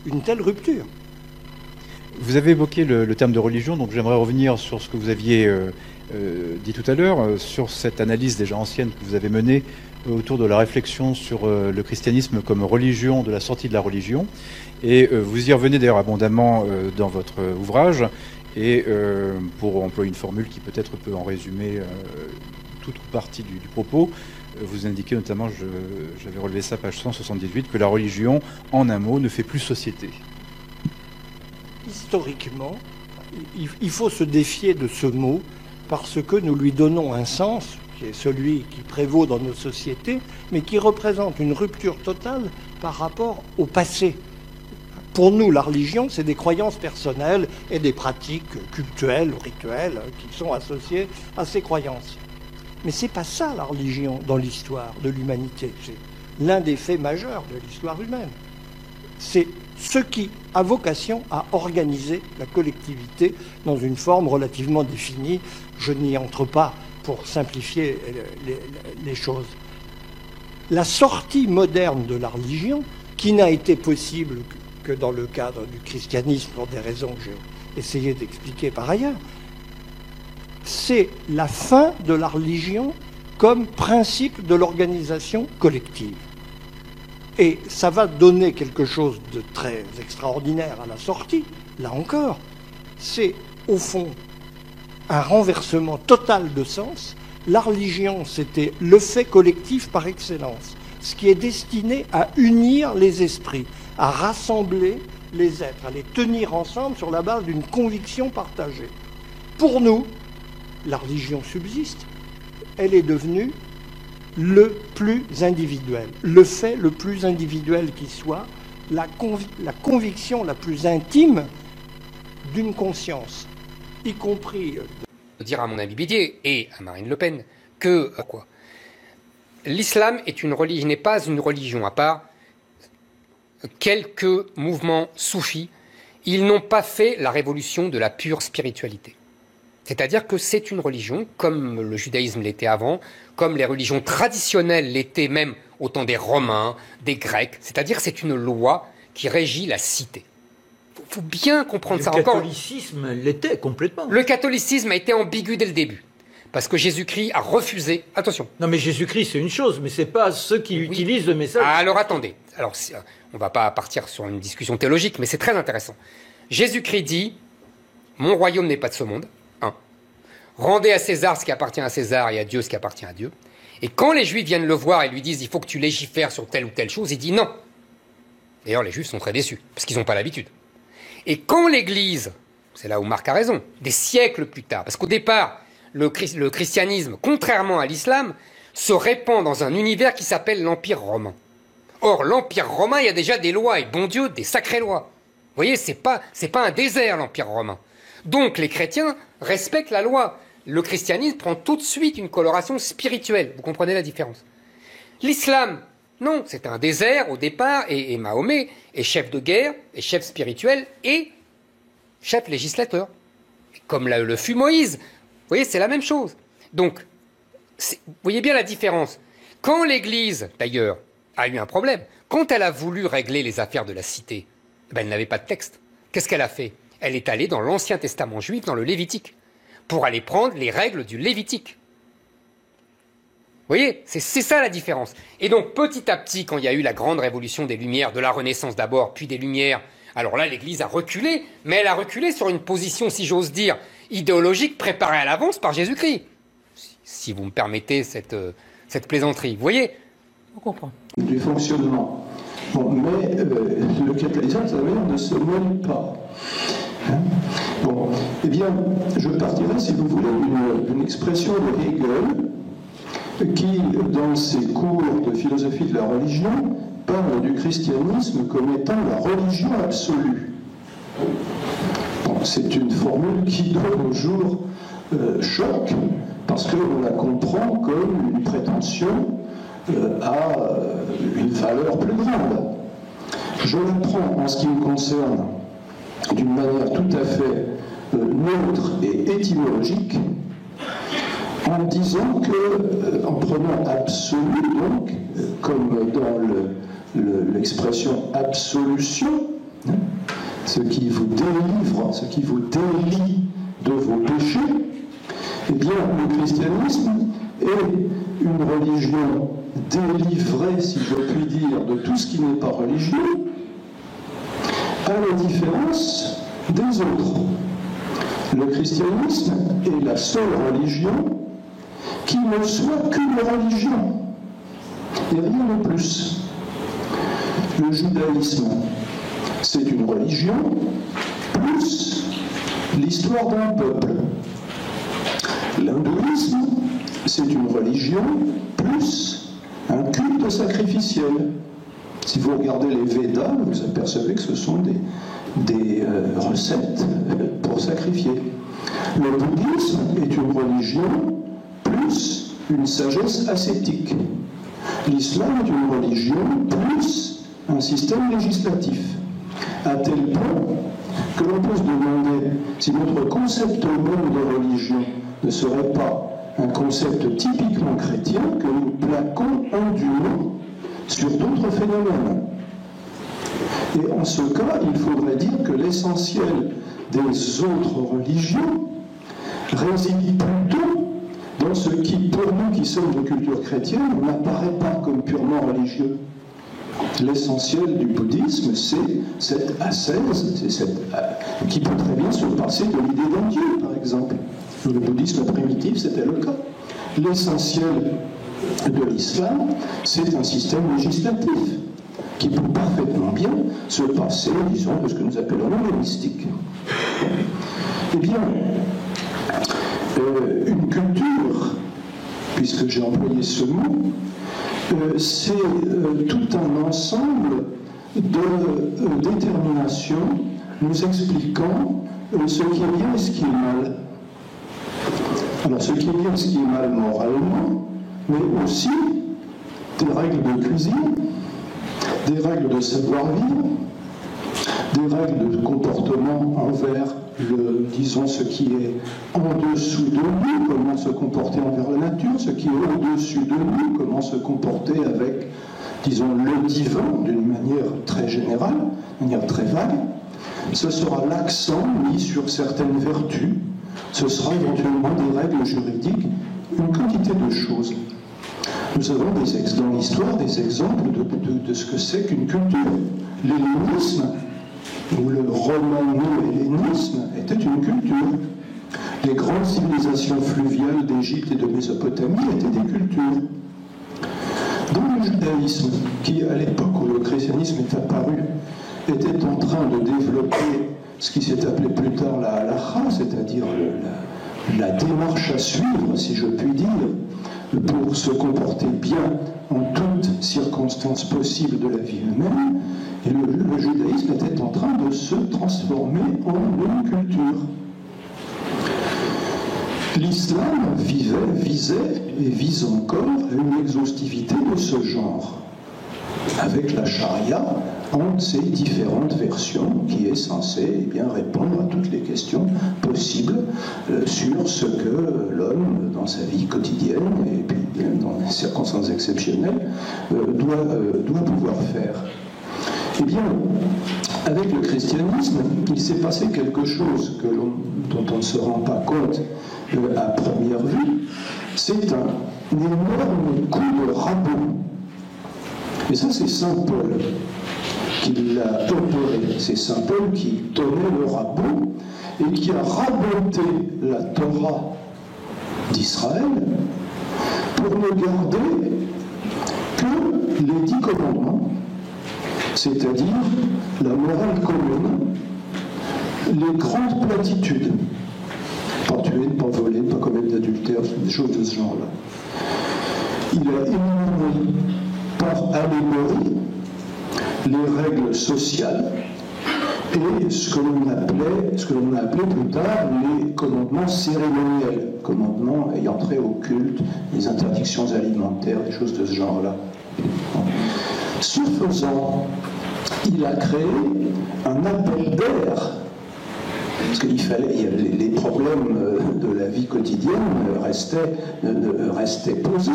une telle rupture. Vous avez évoqué le terme de religion, donc j'aimerais revenir sur ce que vous aviez dit tout à l'heure, sur cette analyse déjà ancienne que vous avez menée autour de la réflexion sur le christianisme comme religion, de la sortie de la religion. Et vous y revenez d'ailleurs abondamment dans votre ouvrage. Et pour employer une formule qui peut-être peut en résumer toute partie du propos, vous indiquez notamment, j'avais relevé ça, page 178, que la religion, en un mot, ne fait plus société. Historiquement, il faut se défier de ce mot parce que nous lui donnons un sens qui est celui qui prévaut dans nos sociétés, mais qui représente une rupture totale par rapport au passé. Pour nous, la religion, c'est des croyances personnelles et des pratiques cultuelles ou rituelles qui sont associées à ces croyances. Mais ce n'est pas ça la religion dans l'histoire de l'humanité. C'est l'un des faits majeurs de l'histoire humaine. C'est ce qui a vocation à organiser la collectivité dans une forme relativement définie. Je n'y entre pas pour simplifier les choses. La sortie moderne de la religion, qui n'a été possible que dans le cadre du christianisme, pour des raisons que j'ai essayé d'expliquer par ailleurs, c'est la fin de la religion comme principe de l'organisation collective. Et ça va donner quelque chose de très extraordinaire à la sortie, là encore. C'est, au fond, un renversement total de sens. La religion, c'était le fait collectif par excellence, ce qui est destiné à unir les esprits, à rassembler les êtres, à les tenir ensemble sur la base d'une conviction partagée. Pour nous, la religion subsiste, elle est devenue le plus individuel, le fait le plus individuel qui soit, la conviction la plus intime d'une conscience, y compris... Dire à mon ami Bédier et à Marine Le Pen que l'islam n'est pas une religion à part quelques mouvements soufis. Ils n'ont pas fait la révolution de la pure spiritualité. C'est-à-dire que c'est une religion, comme le judaïsme l'était avant, comme les religions traditionnelles l'étaient même au temps des Romains, des Grecs. C'est-à-dire que c'est une loi qui régit la cité. Il faut bien comprendre ça. Le catholicisme l'était complètement. Le catholicisme a été ambigu dès le début. Parce que Jésus-Christ a refusé... Attention. Non mais Jésus-Christ c'est une chose, mais ce n'est pas ceux qui utilisent le message. Alors attendez. Alors, on ne va pas partir sur une discussion théologique, mais c'est très intéressant. Jésus-Christ dit « Mon royaume n'est pas de ce monde. » Rendez à César ce qui appartient à César et à Dieu ce qui appartient à Dieu. Et quand les Juifs viennent le voir et lui disent « Il faut que tu légifères sur telle ou telle chose », il dit « Non ». D'ailleurs, les Juifs sont très déçus, parce qu'ils n'ont pas l'habitude. Et quand l'Église, c'est là où Marc a raison, des siècles plus tard, parce qu'au départ, le christianisme, contrairement à l'islam, se répand dans un univers qui s'appelle l'Empire romain. Or, l'Empire romain, il y a déjà des lois, et bon Dieu, des sacrées lois. Vous voyez, c'est pas un désert, l'Empire romain. Donc, les chrétiens respectent la loi. Le christianisme prend tout de suite une coloration spirituelle. Vous comprenez la différence? L'islam, non, c'est un désert au départ, et Mahomet est chef de guerre, est chef spirituel, et chef législateur. Comme le fut Moïse. Vous voyez, c'est la même chose. Donc, vous voyez bien la différence. Quand l'Église, d'ailleurs, a eu un problème, quand elle a voulu régler les affaires de la cité, elle n'avait pas de texte. Qu'est-ce qu'elle a fait? Elle est allée dans l'Ancien Testament juif, dans le Lévitique, pour aller prendre les règles du Lévitique. Vous voyez, c'est ça la différence. Et donc, petit à petit, quand il y a eu la grande révolution des Lumières, de la Renaissance d'abord, puis des Lumières, alors là, l'Église a reculé, mais elle a reculé sur une position, si j'ose dire, idéologique préparée à l'avance par Jésus-Christ. Si vous me permettez cette plaisanterie. Vous voyez? On comprend. Du fonctionnement. Bon, mais le catalyseur, ça veut dire ne se mêle pas. Hein? Bon, eh bien, je partirai, si vous voulez, d'une expression de Hegel, qui, dans ses cours de philosophie de la religion, parle du christianisme comme étant la religion absolue. Bon, c'est une formule qui, de nos jours, choque, parce qu'on la comprend comme une prétention à une valeur plus grande. Je le prends, en ce qui me concerne, d'une manière tout à fait neutre et étymologique, en disant que, en prenant absolu, donc, comme dans l'expression absolution, ce qui vous délivre, ce qui vous délie de vos péchés, eh bien, le christianisme est une religion délivrée, si je puis dire, de tout ce qui n'est pas religieux, à la différence des autres. Le christianisme est la seule religion qui ne soit qu'une religion, et rien de plus. Le judaïsme, c'est une religion, plus l'histoire d'un peuple. L'hindouisme, c'est une religion, plus un culte sacrificiel. Si vous regardez les Védas, vous apercevez que ce sont des recettes pour sacrifier. Le bouddhisme est une religion, plus une sagesse ascétique. L'islam est une religion, plus un système législatif. À tel point que l'on peut se demander si notre concept même de religion ne serait pas un concept typiquement chrétien que nous plaquons indûment sur d'autres phénomènes. Et en ce cas, il faudrait dire que l'essentiel des autres religions réside plutôt dans ce qui, pour nous qui sommes de culture chrétienne, n'apparaît pas comme purement religieux. L'essentiel du bouddhisme, c'est cette ascèse, qui peut très bien se passer de l'idée d'un Dieu, par exemple. Le bouddhisme primitif, c'était le cas. L'essentiel de l'islam, c'est un système législatif qui peut parfaitement bien se passer, disons, de ce que nous appelons le mystique. Eh bien, une culture, puisque j'ai employé ce mot, c'est tout un ensemble de déterminations nous expliquant ce qui est bien et ce qui est mal. Alors, ce qui est bien et ce qui est mal moralement, mais aussi des règles de cuisine, des règles de savoir-vivre, des règles de comportement envers disons, ce qui est en dessous de nous, comment se comporter envers la nature, ce qui est au-dessus de nous, comment se comporter avec, disons, le divin, d'une manière très générale, d'une manière très vague. Ce sera l'accent mis sur certaines vertus, ce sera éventuellement des règles juridiques, une quantité de choses. Nous avons dans l'histoire des exemples de ce que c'est qu'une culture. L'hellénisme, ou le romano-hellénisme, était une culture. Les grandes civilisations fluviales d'Égypte et de Mésopotamie étaient des cultures. Dans le judaïsme, qui à l'époque où le christianisme est apparu, était en train de développer ce qui s'est appelé plus tard la halakha, c'est-à-dire la démarche à suivre, si je puis dire, pour se comporter bien en toutes circonstances possibles de la vie humaine, et le judaïsme était en train de se transformer en une culture. L'islam visait et vise encore une exhaustivité de ce genre, avec la charia en ses différentes versions, qui est censée répondre à toutes les questions possibles sur ce que l'homme, dans sa vie quotidienne, et puis dans des circonstances exceptionnelles, doit pouvoir faire. Eh bien, avec le christianisme, il s'est passé quelque chose dont on ne se rend pas compte à première vue. C'est un énorme coup de rabot. Et ça, c'est saint Paul qui l'a opéré. C'est saint Paul qui tenait le rabot et qui a raboté la Torah d'Israël pour ne garder que les 10 commandements, c'est-à-dire la morale commune, les grandes platitudes. Pas tuer, ne pas voler, ne pas commettre d'adultère, des choses de ce genre-là. Il a énuméré par allégorie les règles sociales et ce que l'on a appelé plus tard les commandements cérémoniels, commandements ayant trait au culte, les interdictions alimentaires, des choses de ce genre-là. Ce faisant, il a créé un appel d'air Parce qu'il fallait, les problèmes de la vie quotidienne restaient posés.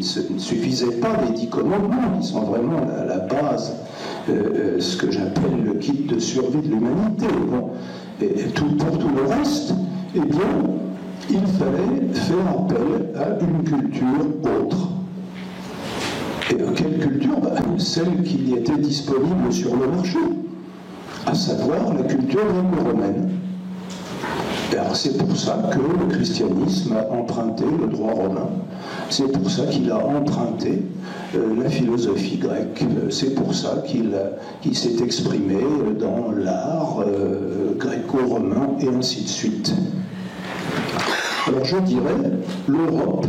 Il ne suffisait pas des 10 commandements, qui sont vraiment à la base, ce que j'appelle le kit de survie de l'humanité. Bon. Et pour tout le reste, eh bien, il fallait faire appel à une culture autre. Et quelle culture? Celle qui était disponible sur le marché, à savoir la culture gréco-romaine. Alors c'est pour ça que le christianisme a emprunté le droit romain, c'est pour ça qu'il a emprunté la philosophie grecque, c'est pour ça qu'il s'est exprimé dans l'art gréco-romain et ainsi de suite. Alors je dirais, l'Europe,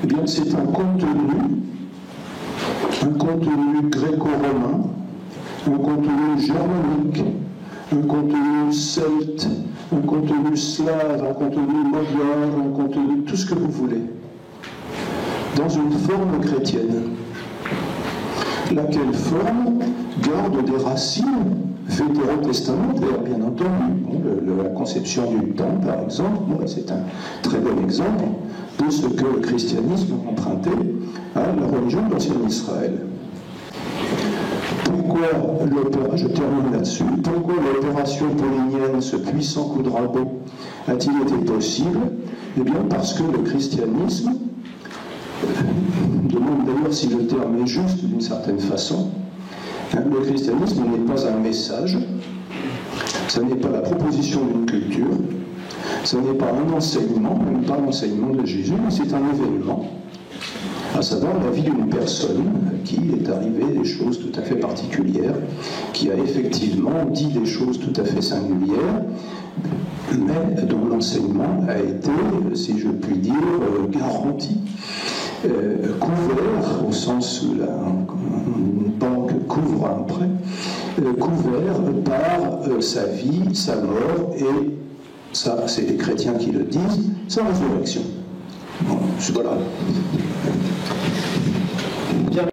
eh bien c'est un contenu gréco-romain, un contenu germanique, un contenu celte, un contenu slave, un contenu magyar, un contenu, tout ce que vous voulez, dans une forme chrétienne, laquelle forme garde des racines vétérotestamentaires, bien entendu. Bon, la conception du temps, par exemple, c'est un très bon exemple de ce que le christianisme a emprunté à la religion de l'ancien Israël. Je termine là-dessus. Pourquoi l'opération paulinienne, ce puissant coup de rabot, a-t-il été possible? Eh bien, parce que le christianisme, demande d'ailleurs si le terme est juste d'une certaine façon, le christianisme n'est pas un message, ce n'est pas la proposition d'une culture, ce n'est pas un enseignement, même pas l'enseignement de Jésus, mais c'est un événement, à savoir la vie d'une personne qui est arrivée des choses tout à fait particulières, qui a effectivement dit des choses tout à fait singulières, mais dont l'enseignement a été, si je puis dire, garanti, couvert, au sens où une banque couvre un prêt, couvert par sa vie, sa mort, et ça, c'est les chrétiens qui le disent, sa résurrection. Bon, voilà.